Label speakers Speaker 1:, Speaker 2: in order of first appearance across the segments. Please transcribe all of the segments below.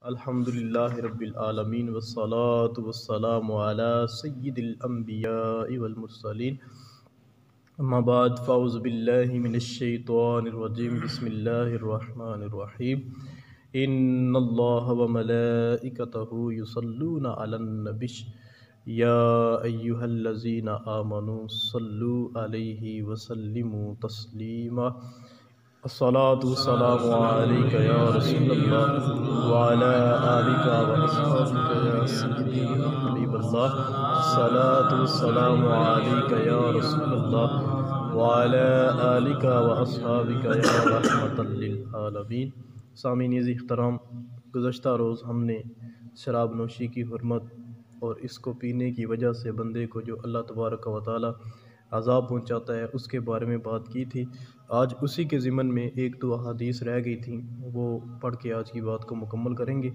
Speaker 1: الحمدللہ رب العالمین والصلاة والسلام علی سید الانبیاء والمرسلین اما بعد فاعوذ باللہ من الشیطان الرجیم بسم اللہ الرحمن الرحیم ان اللہ وملائکتہ یصلون علی النبی یا ایہا الذین آمنوا صلوا علیہ وسلموا تسلیما الصلاة والسلام علیک یا رسول اللہ وعلی آلک واصحابک یا سیدی یا حبیب اللہ الصلاة والسلام علیک یا رسول اللہ وعلی آلک واصحابک یا رحمۃ للعالمین۔ سامعین احترام، گزشتہ روز ہم نے شراب نوشی کی حرمت اور اس کو پینے کی وجہ سے بندے کو جو اللہ تبارک و تعالی عذاب پہنچاتا ہے اس کے بارے میں بات کی تھی۔ آج اسی کے ضمن میں ایک دو احادیث رہ گئی تھیں، وہ پڑھ کے آج کی بات کو مکمل کریں گے۔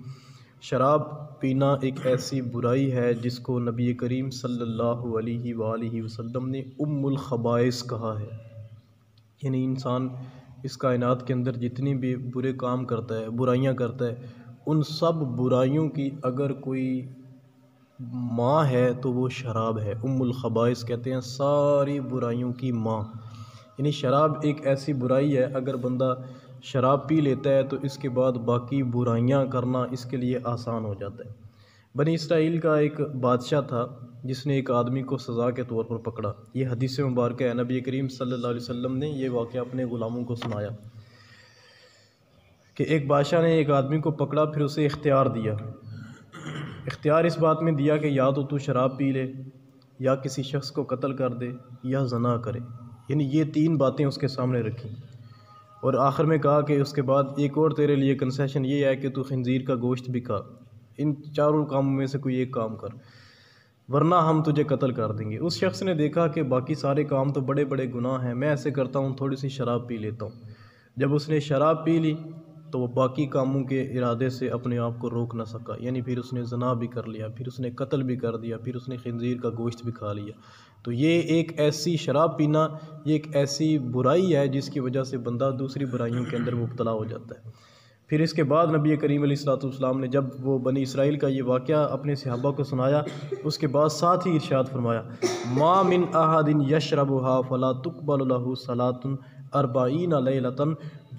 Speaker 1: شراب پینا ایک ایسی برائی ہے جس کو نبی کریم صلی اللہ علیہ وآلہ وسلم نے ام الخبائث کہا ہے، یعنی انسان اس کائنات کے اندر جتنی بھی برے کام کرتا ہے، برائیاں کرتا ہے، ان سب برائیوں کی اگر کوئی ماں ہے تو وہ شراب ہے۔ ام الخبائث کہتے ہیں ساری برائیوں کی ماں، یعنی شراب ایک ایسی برائی ہے، اگر بندہ شراب پی لیتا ہے تو اس کے بعد باقی برائیاں کرنا اس کے لیے آسان ہو جاتا ہے۔ بنی اسرائیل کا ایک بادشاہ تھا جس نے ایک آدمی کو سزا کے طور پر پکڑا۔ یہ حدیث مبارکہ ہے، نبی کریم صلی اللہ علیہ وسلم نے یہ واقعہ اپنے غلاموں کو سنایا کہ ایک بادشاہ نے ایک آدمی کو پکڑا، پھر اسے اختیار دیا۔ اختیار اس بات میں دیا کہ یا تو شراب پی لے، یا کسی شخص کو قتل کر دے، یا زنا کرے، یعنی یہ تین باتیں اس کے سامنے رکھیں، اور آخر میں کہا کہ اس کے بعد ایک اور تیرے لیے کنسیشن یہ ہے کہ تو خنزیر کا گوشت بھی کھا، ان چاروں کاموں میں سے کوئی ایک کام کر ورنہ ہم تجھے قتل کر دیں گے۔ اس شخص نے دیکھا کہ باقی سارے کام تو بڑے بڑے گناہ ہیں، میں ایسے کرتا ہوں تھوڑی سی شراب پی لیتا ہوں۔ جب اس نے شراب پی لی تو وہ باقی کاموں کے ارادے سے اپنے آپ کو روک نہ سکا، یعنی پھر اس نے زنا بھی کر لیا، پھر اس نے قتل بھی کر دیا، پھر اس نے خنزیر کا گوشت بھی کھا لیا۔ تو یہ ایک ایسی شراب پینا، یہ ایک ایسی برائی ہے جس کی وجہ سے بندہ دوسری برائیوں کے اندر مبتلا ہو جاتا ہے۔ پھر اس کے بعد نبی کریم علیہ الصلوۃ والسلام نے جب وہ بنی اسرائیل کا یہ واقعہ اپنے صحابہ کو سنایا، اس کے بعد ساتھ ہی ارشاد فرمایا ما من احد یشربها فلا تقبل له صلاۃ 40 لیلۃ،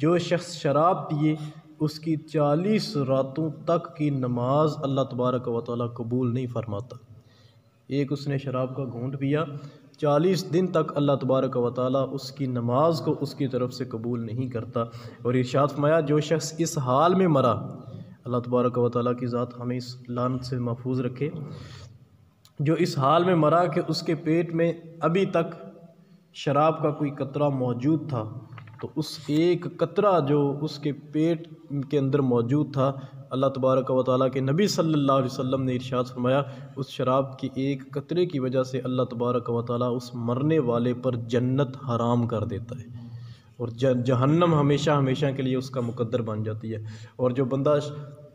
Speaker 1: جو شخص شراب پیے اس کی 40 راتوں تک کی نماز اللہ تبارک و تعالیٰ قبول نہیں فرماتا۔ ایک اس نے شراب کا گھونٹ پیا، 40 دن تک اللہ تبارک و تعالیٰ اس کی نماز کو اس کی طرف سے قبول نہیں کرتا۔ اور ارشاد فرمایا جو شخص اس حال میں مرا، اللہ تبارک و تعالیٰ کی ذات ہمیں اس لعنت سے محفوظ رکھے، جو اس حال میں مرا کہ اس کے پیٹ میں ابھی تک شراب کا کوئی قطرہ موجود تھا، تو اس ایک قطرہ جو اس کے پیٹ کے اندر موجود تھا، اللہ تبارک و تعالیٰ کے نبی صلی اللہ علیہ وسلم نے ارشاد فرمایا اس شراب کی ایک قطرے کی وجہ سے اللہ تبارک و تعالیٰ اس مرنے والے پر جنت حرام کر دیتا ہے، اور جہنم ہمیشہ ہمیشہ کے لیے اس کا مقدر بن جاتی ہے۔ اور جو بندہ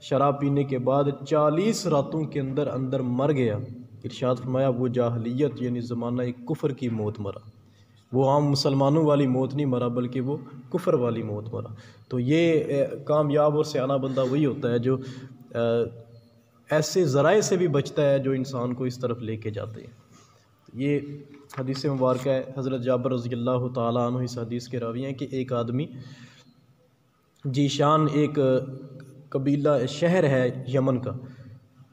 Speaker 1: شراب پینے کے بعد 40 راتوں کے اندر مر گیا، ارشاد فرمایا وہ جاہلیت یعنی زمانہ کفر کی موت مرا، وہ عام مسلمانوں والی موت نہیں مرا بلکہ وہ کفر والی موت مرا۔ تو یہ کامیاب اور سیانہ بندہ وہی ہوتا ہے جو ایسے ذرائع سے بھی بچتا ہے جو انسان کو اس طرف لے کے جاتے ہیں۔ یہ حدیث مبارکہ ہے، حضرت جابر رضی اللہ تعالیٰ عنہ اس حدیث کے راوی ہیں کہ ایک آدمی جیشان ایک قبیلہ شہر ہے یمن کا،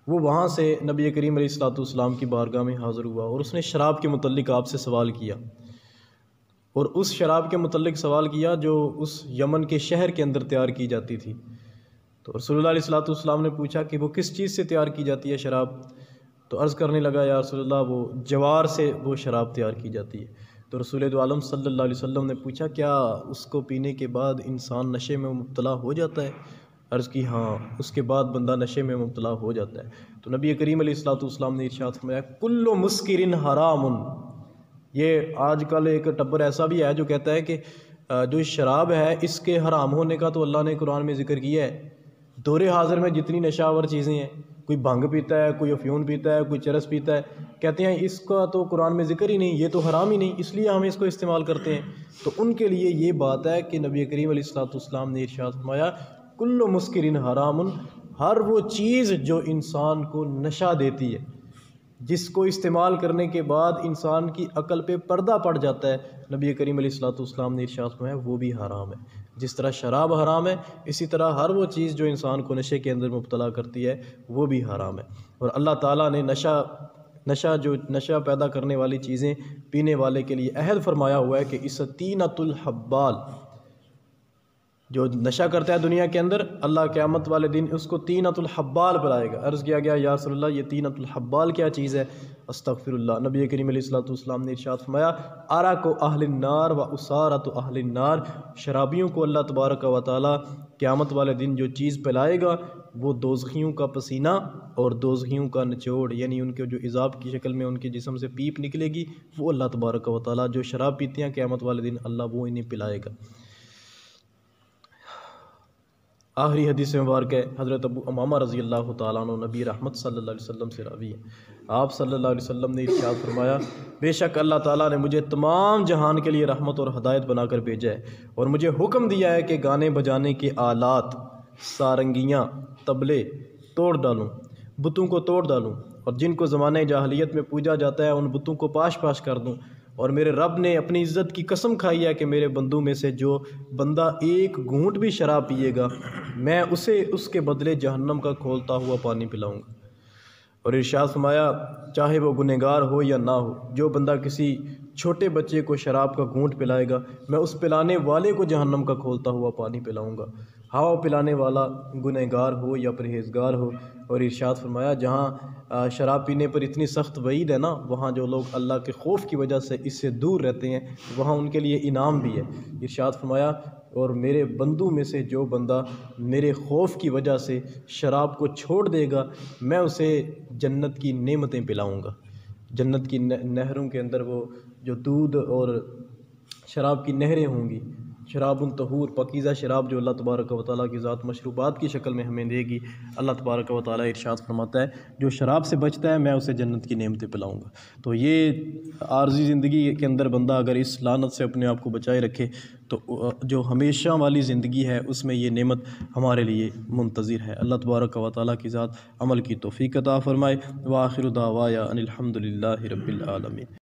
Speaker 1: وہ وہاں سے نبی کریم علیہ الصلوۃ والسلام کی بارگاہ میں حاضر ہوا اور اس نے شراب کے متعلق آپ سے سوال کیا، اور اس شراب کے متعلق سوال کیا جو اس یمن کے شہر کے اندر تیار کی جاتی تھی۔ تو رسول اللہ علیہ الصلوۃ والسلام نے پوچھا کہ وہ کس چیز سے تیار کی جاتی ہے شراب؟ تو عرض کرنے لگا یا رسول اللہ وہ جوار سے وہ شراب تیار کی جاتی ہے۔ تو رسول دو عالم صلی اللہ علیہ وسلم نے پوچھا کیا اس کو پینے کے بعد انسان نشے میں مبتلا ہو جاتا ہے؟ عرض کی ہاں، اس کے بعد بندہ نشے میں مبتلا ہو جاتا ہے۔ تو نبی کریم علیہ الصلوۃ والسلام نے ارشاد فرمایا کل مسکر حرام۔ یہ آج کل ایک ٹبر ایسا بھی ہے جو کہتا ہے کہ جو شراب ہے اس کے حرام ہونے کا تو اللہ نے قرآن میں ذکر کیا ہے۔ دور حاضر میں جتنی نشہ آور چیزیں ہیں، کوئی بھنگ پیتا ہے، کوئی افیون پیتا ہے، کوئی چرس پیتا ہے، کہتے ہیں اس کا تو قرآن میں ذکر ہی نہیں، یہ تو حرام ہی نہیں، اس لیے ہم اس کو استعمال کرتے ہیں۔ تو ان کے لیے یہ بات ہے کہ نبی کریم علیہ الصلوۃ والسلام نے ارشاد فرمایا کل مسکر حرام، ہر وہ چیز جو انسان کو نشہ دیتی ہے، جس کو استعمال کرنے کے بعد انسان کی عقل پہ پردہ پڑ جاتا ہے، نبی کریم علیہ الصلوۃ والسلام نے ارشاد فرمایا وہ بھی حرام ہے۔ جس طرح شراب حرام ہے، اسی طرح ہر وہ چیز جو انسان کو نشے کے اندر مبتلا کرتی ہے وہ بھی حرام ہے۔ اور اللہ تعالیٰ نے نشہ پیدا کرنے والی چیزیں پینے والے کے لیے عہد فرمایا ہوا ہے کہ اسطینۃ الحبال، جو نشہ کرتا ہے دنیا کے اندر، اللہ قیامت والے دن اس کو طینۃ الحبال پلائے گا۔ عرض کیا گیا یا رسول اللہ یہ طینۃ الحبال کیا چیز ہے؟ استغفر اللہ۔ نبی کریم علیہ الصلوۃ والسلام نے ارشاد فرمایا عرق اہل النار و عصارۃ اہل النار، شرابیوں کو اللہ تبارک و تعالی قیامت والے دن جو چیز پلائے گا وہ دوزخیوں کا پسینہ اور دوزخیوں کا نچوڑ، یعنی ان کے جو عذاب کی شکل میں ان کے جسم سے پیپ نکلے گی، وہ اللہ تبارک و تعالی جو شراب پیتے ہیں قیامت والے دن اللہ وہ انہیں پلائے گا۔ آخری حدیث مبارک ہے حضرت ابو امامہ رضی اللہ تعالیٰ عنہ نبی رحمت صلی اللہ علیہ وسلم سے راوی ہے۔ آپ صلی اللہ علیہ وسلم نے ارشاد فرمایا بے شک اللہ تعالیٰ نے مجھے تمام جہان کے لیے رحمت اور ہدایت بنا کر بھیجا ہے، اور مجھے حکم دیا ہے کہ گانے بجانے کے آلات، سارنگیاں، طبلے توڑ ڈالوں، بتوں کو توڑ ڈالوں، اور جن کو زمانہ جاہلیت میں پوجا جاتا ہے ان بتوں کو پاش پاش کر دوں۔ اور میرے رب نے اپنی عزت کی قسم کھائی ہے کہ میرے بندوں میں سے جو بندہ ایک گھونٹ بھی شراب پیے گا میں اسے اس کے بدلے جہنم کا کھولتا ہوا پانی پلاؤں گا۔ اور ارشاد فرمایا چاہے وہ گنہگار ہو یا نہ ہو، جو بندہ کسی چھوٹے بچے کو شراب کا گھونٹ پلائے گا میں اس پلانے والے کو جہنم کا کھولتا ہوا پانی پلاؤں گا، ہوا پلانے والا گنہگار ہو یا پرہیزگار ہو۔ اور ارشاد فرمایا جہاں شراب پینے پر اتنی سخت وعید ہے نا، وہاں جو لوگ اللہ کے خوف کی وجہ سے اس سے دور رہتے ہیں وہاں ان کے لیے انعام بھی ہے۔ ارشاد فرمایا اور میرے بندوں میں سے جو بندہ میرے خوف کی وجہ سے شراب کو چھوڑ دے گا میں اسے جنت کی نعمتیں پلاؤں گا۔ جنت کی نہروں کے اندر وہ جو دودھ اور شراب کی نہریں ہوں گی، شراب طہور پاکیزہ شراب جو اللہ تبارک و تعالیٰ کی ذات مشروبات کی شکل میں ہمیں دے گی۔ اللہ تبارک و تعالیٰ ارشاد فرماتا ہے جو شراب سے بچتا ہے میں اسے جنت کی نعمتیں پلاؤں گا۔ تو یہ عارضی زندگی کے اندر بندہ اگر اس لعنت سے اپنے آپ کو بچائے رکھے تو جو ہمیشہ والی زندگی ہے اس میں یہ نعمت ہمارے لیے منتظر ہے۔ اللہ تبارک و تعالیٰ کی ذات عمل کی توفیق عطا فرمائے۔ وآخر دعوایا ان الحمد للہ رب العالمین۔